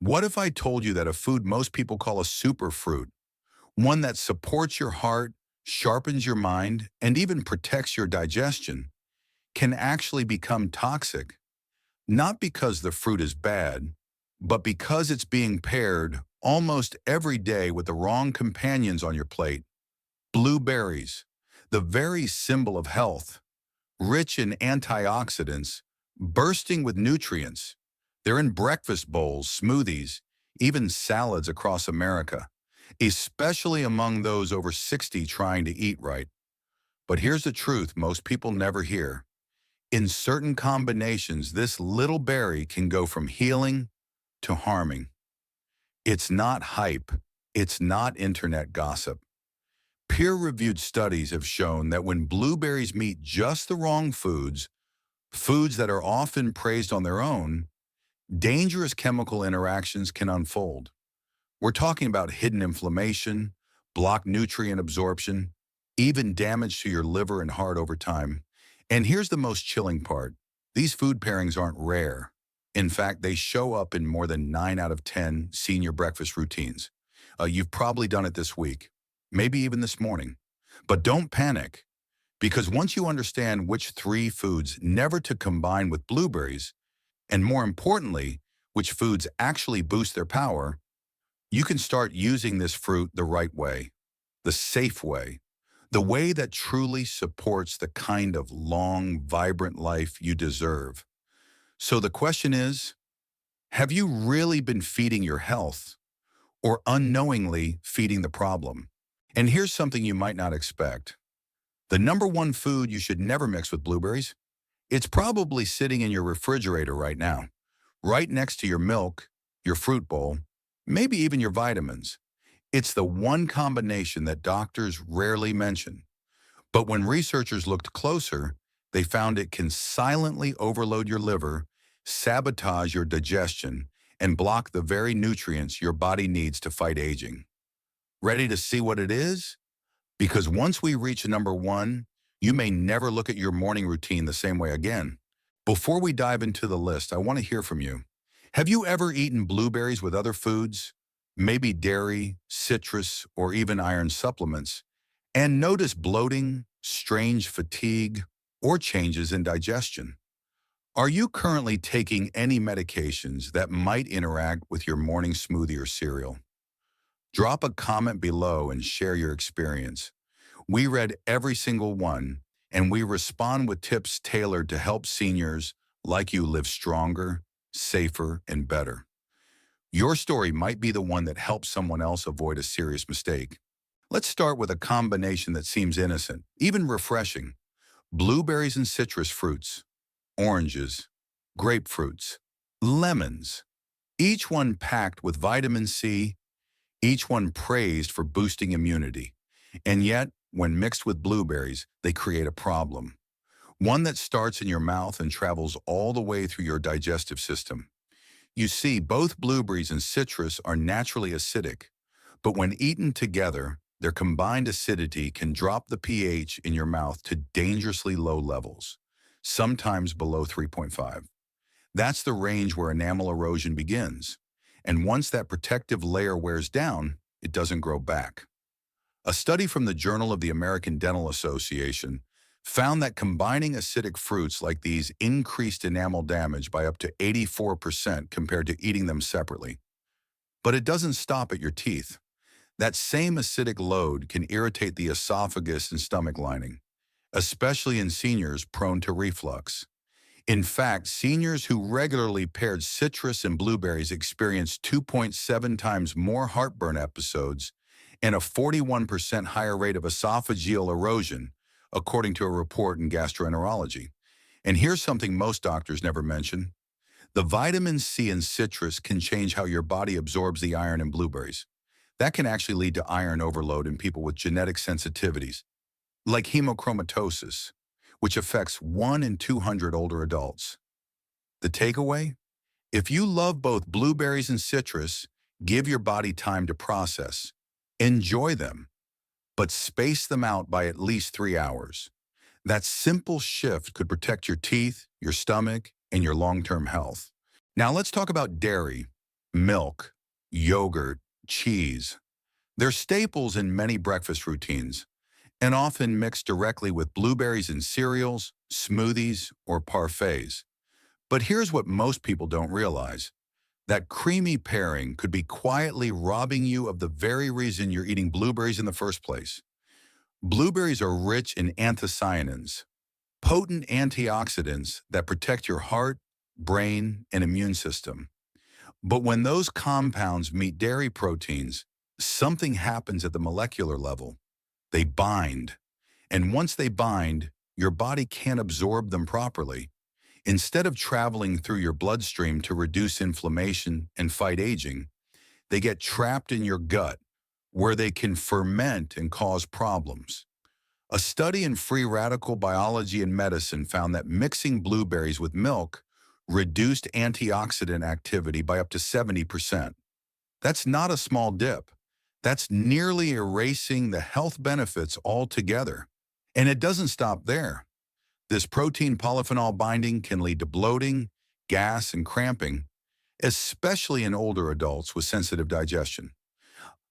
What if I told you that a food most people call a superfruit, one that supports your heart, sharpens your mind, and even protects your digestion, can actually become toxic? Not because the fruit is bad, but because it's being paired almost every day with the wrong companions on your plate. Blueberries, the very symbol of health, rich in antioxidants, bursting with nutrients. They're in breakfast bowls, smoothies, even salads across America, especially among those over 60 trying to eat right. But here's the truth most people never hear. In certain combinations, this little berry can go from healing to harming. It's not hype. It's not internet gossip. Peer-reviewed studies have shown that when blueberries meet just the wrong foods, foods that are often praised on their own, dangerous chemical interactions can unfold. We're talking about hidden inflammation, blocked nutrient absorption, even damage to your liver and heart over time. And here's the most chilling part. These food pairings aren't rare. In fact, they show up in more than 9 out of 10 senior breakfast routines. You've probably done it this week, maybe even this morning. But don't panic, because once you understand which 3 foods never to combine with blueberries, and more importantly, which foods actually boost their power, you can start using this fruit the right way, the safe way, the way that truly supports the kind of long, vibrant life you deserve. So the question is, have you really been feeding your health or unknowingly feeding the problem? And here's something you might not expect. The number one food you should never mix with blueberries, it's probably sitting in your refrigerator right now, right next to your milk, your fruit bowl, maybe even your vitamins. It's the one combination that doctors rarely mention. But when researchers looked closer, they found it can silently overload your liver, sabotage your digestion, and block the very nutrients your body needs to fight aging. Ready to see what it is? Because once we reach number one, you may never look at your morning routine the same way again. Before we dive into the list, I want to hear from you. Have you ever eaten blueberries with other foods, maybe dairy, citrus, or even iron supplements, and noticed bloating, strange fatigue, or changes in digestion? Are you currently taking any medications that might interact with your morning smoothie or cereal? Drop a comment below and share your experience. We read every single one, and we respond with tips tailored to help seniors like you live stronger, safer, and better. Your story might be the one that helps someone else avoid a serious mistake. Let's start with a combination that seems innocent, even refreshing. Blueberries and citrus fruits, oranges, grapefruits, lemons, each one packed with vitamin C, each one praised for boosting immunity. And yet, when mixed with blueberries, they create a problem. One that starts in your mouth and travels all the way through your digestive system. You see, both blueberries and citrus are naturally acidic, but when eaten together, their combined acidity can drop the pH in your mouth to dangerously low levels, sometimes below 3.5. That's the range where enamel erosion begins. And once that protective layer wears down, it doesn't grow back. A study from the Journal of the American Dental Association found that combining acidic fruits like these increased enamel damage by up to 84% compared to eating them separately. But it doesn't stop at your teeth. That same acidic load can irritate the esophagus and stomach lining, especially in seniors prone to reflux. In fact, seniors who regularly paired citrus and blueberries experienced 2.7 times more heartburn episodes and a 41% higher rate of esophageal erosion, according to a report in gastroenterology. And here's something most doctors never mention. The vitamin C in citrus can change how your body absorbs the iron in blueberries. That can actually lead to iron overload in people with genetic sensitivities, like hemochromatosis, which affects 1 in 200 older adults. The takeaway? If you love both blueberries and citrus, give your body time to process. Enjoy them, but space them out by at least 3 hours. That simple shift could protect your teeth, your stomach, and your long-term health. Now let's talk about dairy. milk, yogurt, cheese. They're staples in many breakfast routines and often mixed directly with blueberries in cereals, smoothies, or parfaits. But here's what most people don't realize. That creamy pairing could be quietly robbing you of the very reason you're eating blueberries in the first place. Blueberries are rich in anthocyanins, potent antioxidants that protect your heart, brain, and immune system. But when those compounds meet dairy proteins, something happens at the molecular level. They bind. And once they bind, your body can't absorb them properly. Instead of traveling through your bloodstream to reduce inflammation and fight aging, they get trapped in your gut, where they can ferment and cause problems. A study in free radical biology and medicine found that mixing blueberries with milk reduced antioxidant activity by up to 70%. That's not a small dip. That's nearly erasing the health benefits altogether. And it doesn't stop there. This protein polyphenol binding can lead to bloating, gas, and cramping, especially in older adults with sensitive digestion.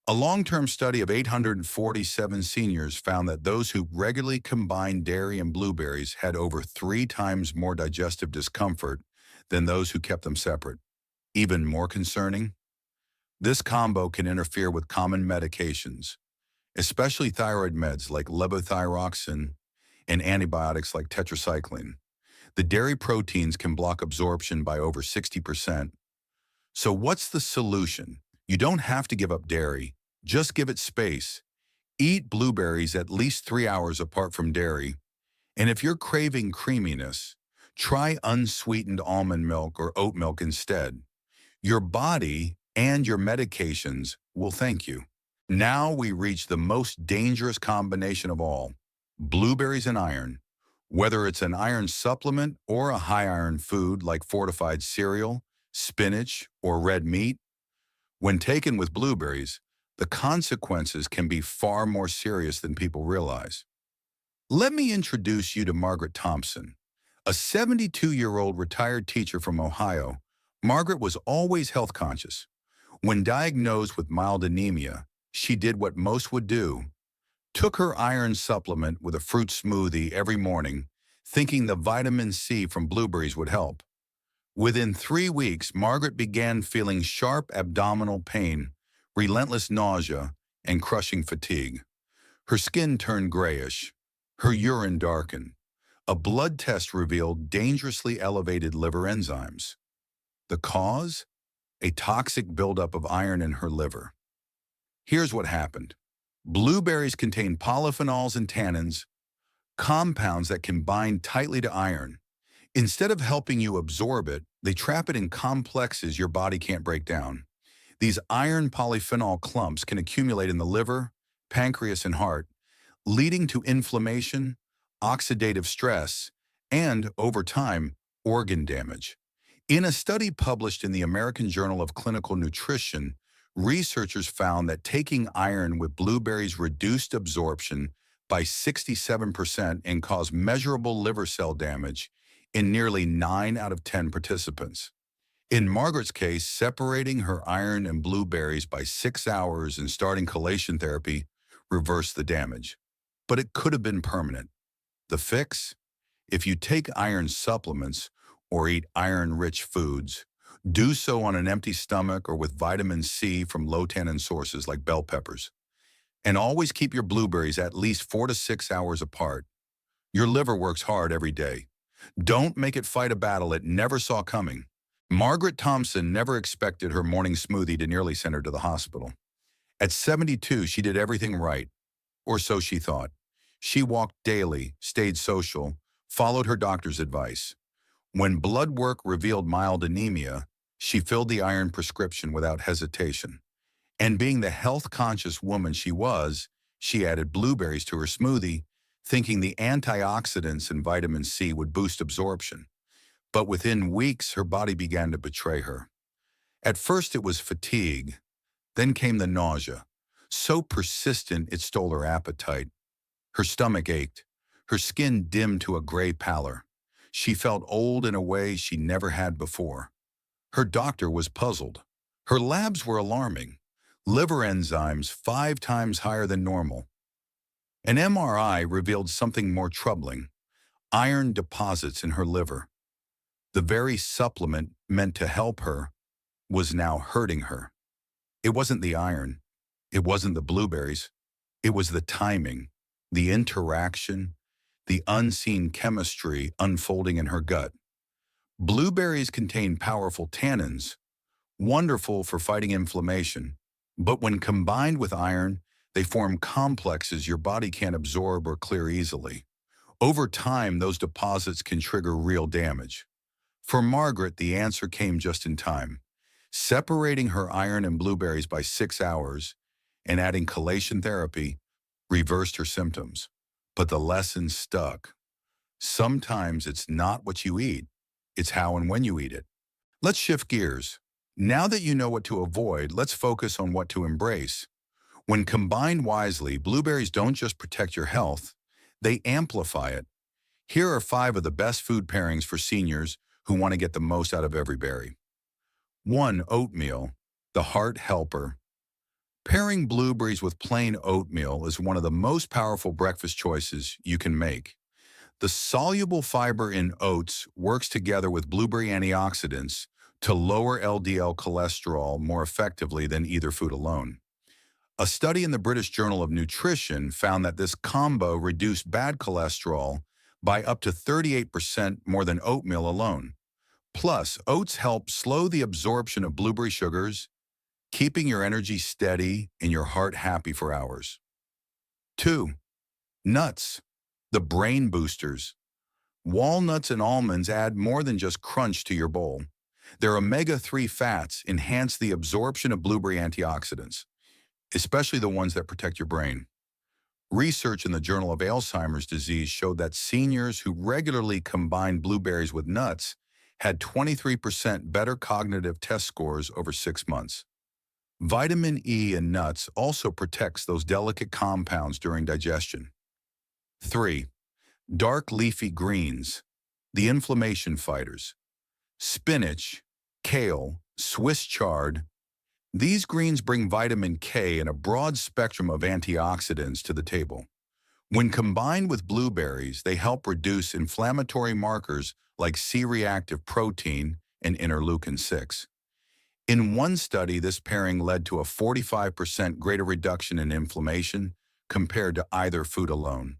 A long-term study of 847 seniors found that those who regularly combined dairy and blueberries had over 3 times more digestive discomfort than those who kept them separate. Even more concerning, this combo can interfere with common medications, especially thyroid meds like levothyroxine and antibiotics like tetracycline. The dairy proteins can block absorption by over 60%. So what's the solution? You don't have to give up dairy. Just give it space. Eat blueberries at least 3 hours apart from dairy. And if you're craving creaminess, try unsweetened almond milk or oat milk instead. Your body and your medications will thank you. Now we reach the most dangerous combination of all, blueberries and iron. Whether it's an iron supplement or a high iron food like fortified cereal, spinach, or red meat, when taken with blueberries, the consequences can be far more serious than people realize. Let me introduce you to Margaret Thompson. A 72-year-old retired teacher from Ohio, Margaret was always health conscious. When diagnosed with mild anemia, she did what most would do: took her iron supplement with a fruit smoothie every morning, thinking the vitamin C from blueberries would help. Within 3 weeks, Margaret began feeling sharp abdominal pain, relentless nausea, and crushing fatigue. Her skin turned grayish. Her urine darkened. A blood test revealed dangerously elevated liver enzymes. The cause? A toxic buildup of iron in her liver. Here's what happened. Blueberries contain polyphenols and tannins, compounds that can bind tightly to iron. Instead of helping you absorb it, they trap it in complexes your body can't break down. These iron polyphenol clumps can accumulate in the liver, pancreas, and heart, leading to inflammation, oxidative stress, and, over time, organ damage. In a study published in the American Journal of Clinical Nutrition, researchers found that taking iron with blueberries reduced absorption by 67% and caused measurable liver cell damage in nearly 9 out of 10 participants. In Margaret's case, separating her iron and blueberries by 6 hours and starting chelation therapy reversed the damage. But it could have been permanent. The fix? If you take iron supplements or eat iron-rich foods, do so on an empty stomach or with vitamin C from low-tannin sources like bell peppers. And always keep your blueberries at least 4 to 6 hours apart. Your liver works hard every day. Don't make it fight a battle it never saw coming. Margaret Thompson never expected her morning smoothie to nearly send her to the hospital. At 72, she did everything right, or so she thought. She walked daily, stayed social, followed her doctor's advice. When blood work revealed mild anemia, she filled the iron prescription without hesitation. And being the health-conscious woman she was, she added blueberries to her smoothie, thinking the antioxidants and vitamin C would boost absorption. But within weeks, her body began to betray her. At first, it was fatigue. Then came the nausea, so persistent it stole her appetite. Her stomach ached. Her skin dimmed to a gray pallor. She felt old in a way she never had before. Her doctor was puzzled. Her labs were alarming. Liver enzymes 5 times higher than normal. An MRI revealed something more troubling: iron deposits in her liver. The very supplement meant to help her was now hurting her. It wasn't the iron. It wasn't the blueberries. It was the timing, the interaction, the unseen chemistry unfolding in her gut. Blueberries contain powerful tannins, wonderful for fighting inflammation, but when combined with iron, they form complexes your body can't absorb or clear easily. Over time, those deposits can trigger real damage. For Margaret, the answer came just in time. Separating her iron and blueberries by 6 hours and adding chelation therapy reversed her symptoms. But the lesson stuck. Sometimes it's not what you eat, it's how and when you eat it. Let's shift gears. Now that you know what to avoid, let's focus on what to embrace. When combined wisely, blueberries don't just protect your health, they amplify it. Here are 5 of the best food pairings for seniors who want to get the most out of every berry. 1. Oatmeal, the heart helper. Pairing blueberries with plain oatmeal is one of the most powerful breakfast choices you can make. The soluble fiber in oats works together with blueberry antioxidants to lower LDL cholesterol more effectively than either food alone. A study in the British Journal of Nutrition found that this combo reduced bad cholesterol by up to 38% more than oatmeal alone. Plus, oats help slow the absorption of blueberry sugars, keeping your energy steady and your heart happy for hours. 2. Nuts, the brain boosters. Walnuts and almonds add more than just crunch to your bowl. Their omega-3 fats enhance the absorption of blueberry antioxidants, especially the ones that protect your brain. Research in the Journal of Alzheimer's Disease showed that seniors who regularly combined blueberries with nuts had 23% better cognitive test scores over 6 months. Vitamin E in nuts also protects those delicate compounds during digestion. 3. Dark leafy greens, the inflammation fighters. Spinach, kale, Swiss chard. These greens bring vitamin K and a broad spectrum of antioxidants to the table. When combined with blueberries, they help reduce inflammatory markers like C-reactive protein and interleukin-6. In one study, this pairing led to a 45% greater reduction in inflammation compared to either food alone.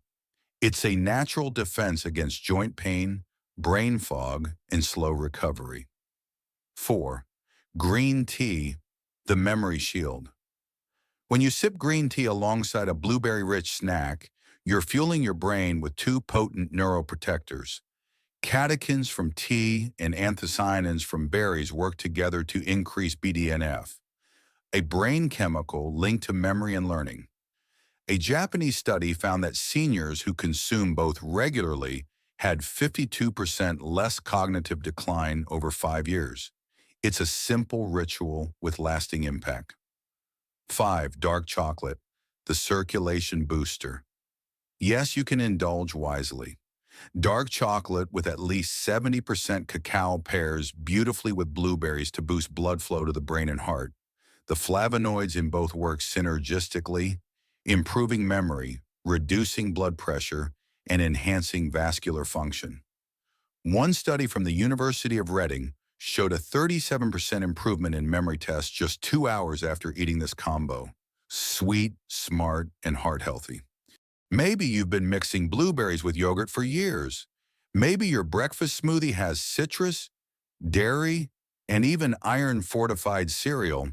It's a natural defense against joint pain, brain fog, and slow recovery. 4. Green tea, the memory shield. When you sip green tea alongside a blueberry-rich snack, you're fueling your brain with 2 potent neuroprotectors. Catechins from tea and anthocyanins from berries work together to increase BDNF, a brain chemical linked to memory and learning. A Japanese study found that seniors who consume both regularly had 52% less cognitive decline over 5 years. It's a simple ritual with lasting impact. 5. Dark chocolate, the circulation booster. Yes, you can indulge wisely. Dark chocolate with at least 70% cacao pairs beautifully with blueberries to boost blood flow to the brain and heart. The flavonoids in both work synergistically, improving memory, reducing blood pressure, and enhancing vascular function. One study from the University of Reading showed a 37% improvement in memory tests just 2 hours after eating this combo. Sweet, smart, and heart healthy. Maybe you've been mixing blueberries with yogurt for years. Maybe your breakfast smoothie has citrus, dairy, and even iron-fortified cereal,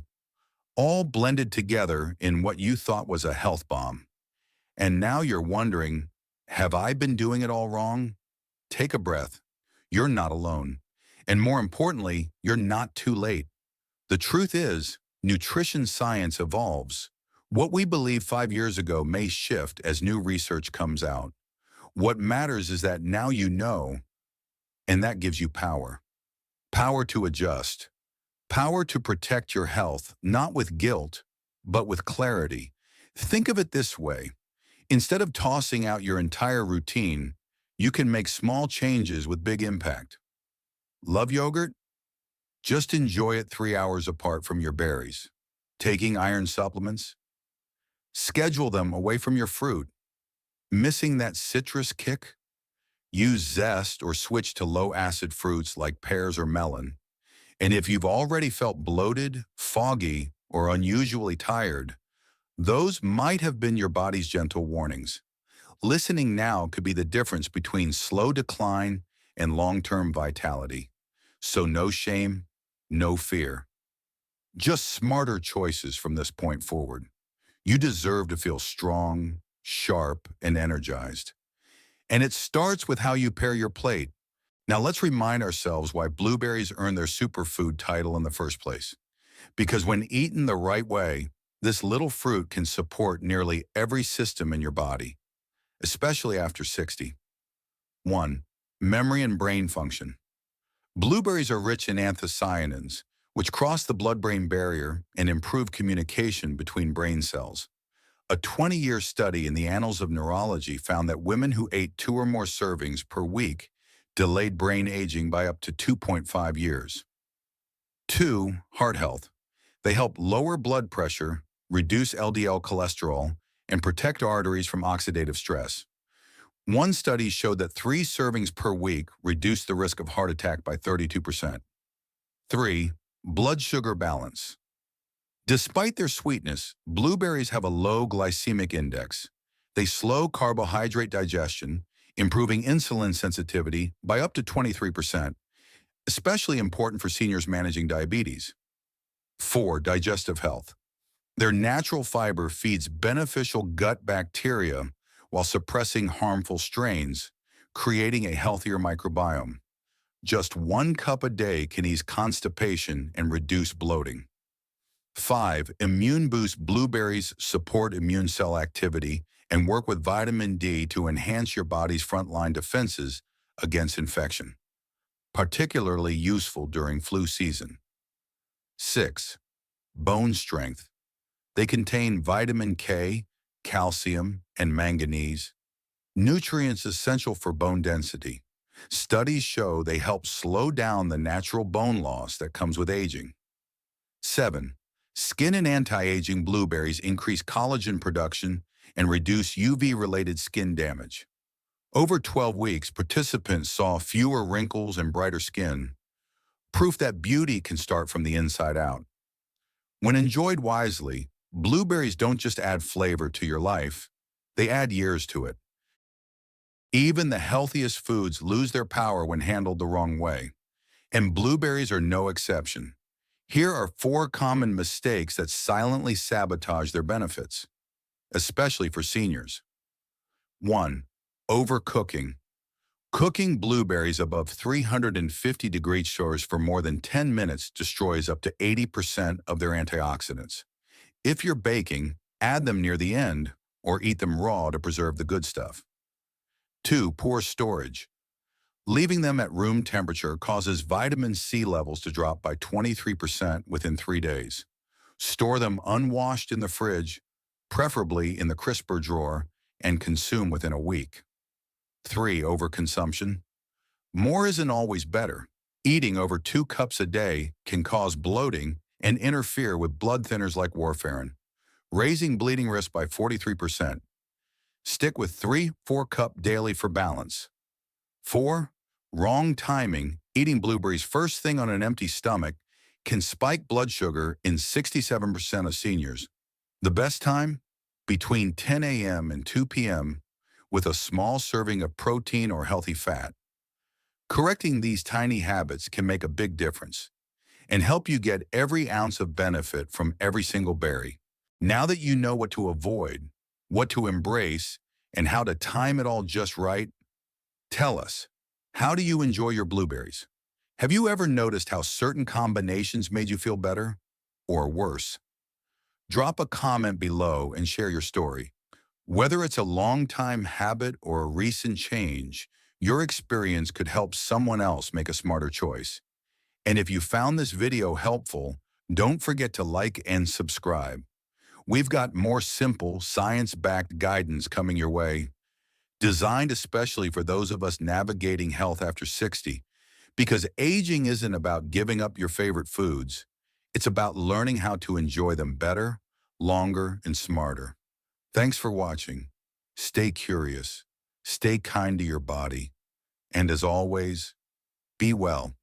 all blended together in what you thought was a health bomb. And now you're wondering, have I been doing it all wrong? Take a breath. You're not alone. And more importantly, you're not too late. The truth is, nutrition science evolves. What we believed 5 years ago may shift as new research comes out. What matters is that now you know, and that gives you power. Power to adjust. Power to protect your health, not with guilt, but with clarity. Think of it this way. Instead of tossing out your entire routine, you can make small changes with big impact. Love yogurt? Just enjoy it 3 hours apart from your berries. Taking iron supplements? Schedule them away from your fruit. Missing that citrus kick? Use zest or switch to low-acid fruits like pears or melon. And if you've already felt bloated, foggy, or unusually tired, those might have been your body's gentle warnings. Listening now could be the difference between slow decline and long-term vitality. So no shame, no fear. Just smarter choices from this point forward. You deserve to feel strong, sharp, and energized. And it starts with how you pair your plate. Now let's remind ourselves why blueberries earned their superfood title in the first place. Because when eaten the right way, this little fruit can support nearly every system in your body, especially after 60. 1. Memory and brain function. Blueberries are rich in anthocyanins, which cross the blood-brain barrier and improve communication between brain cells. A 20-year study in the Annals of Neurology found that women who ate 2 or more servings per week delayed brain aging by up to 2.5 years. 2. Heart health. They help lower blood pressure, reduce LDL cholesterol, and protect arteries from oxidative stress. One study showed that 3 servings per week reduced the risk of heart attack by 32%. 3. Blood sugar balance. Despite their sweetness, blueberries have a low glycemic index. They slow carbohydrate digestion, improving insulin sensitivity by up to 23%, especially important for seniors managing diabetes. 4. Digestive health. Their natural fiber feeds beneficial gut bacteria while suppressing harmful strains, creating a healthier microbiome. Just 1 cup a day can ease constipation and reduce bloating. 5. Immune boost. Blueberries support immune cell activity and work with vitamin D to enhance your body's frontline defenses against infection, particularly useful during flu season. 6. Bone strength. They contain vitamin K, calcium, and manganese, nutrients essential for bone density. Studies show they help slow down the natural bone loss that comes with aging. 7. Skin and anti-aging. Blueberries increase collagen production and reduce UV-related skin damage. Over 12 weeks, participants saw fewer wrinkles and brighter skin, proof that beauty can start from the inside out. When enjoyed wisely, blueberries don't just add flavor to your life, they add years to it. Even the healthiest foods lose their power when handled the wrong way, and blueberries are no exception. Here are 4 common mistakes that silently sabotage their benefits, especially for seniors. 1. Overcooking. Cooking blueberries above 350 degrees Celsius for more than 10 minutes destroys up to 80% of their antioxidants. If you're baking, add them near the end or eat them raw to preserve the good stuff. 2. Poor storage. Leaving them at room temperature causes vitamin C levels to drop by 23% within 3 days. Store them unwashed in the fridge, preferably in the crisper drawer, and consume within a week. 3. Overconsumption. More isn't always better. Eating over 2 cups a day can cause bloating and interfere with blood thinners like warfarin, raising bleeding risk by 43%. Stick with 3-4 cup daily for balance. 4. Wrong timing. Eating blueberries first thing on an empty stomach can spike blood sugar in 67% of seniors. The best time? Between 10 a.m. and 2 p.m. with a small serving of protein or healthy fat. Correcting these tiny habits can make a big difference and help you get every ounce of benefit from every single berry. Now that you know what to avoid, what to embrace, and how to time it all just right, tell us, how do you enjoy your blueberries? Have you ever noticed how certain combinations made you feel better or worse? Drop a comment below and share your story. Whether it's a long-time habit or a recent change, your experience could help someone else make a smarter choice. And if you found this video helpful, don't forget to like and subscribe. We've got more simple, science-backed guidance coming your way, designed especially for those of us navigating health after 60. Because aging isn't about giving up your favorite foods. It's about learning how to enjoy them better, longer, and smarter. Thanks for watching. Stay curious, stay kind to your body, and as always, be well.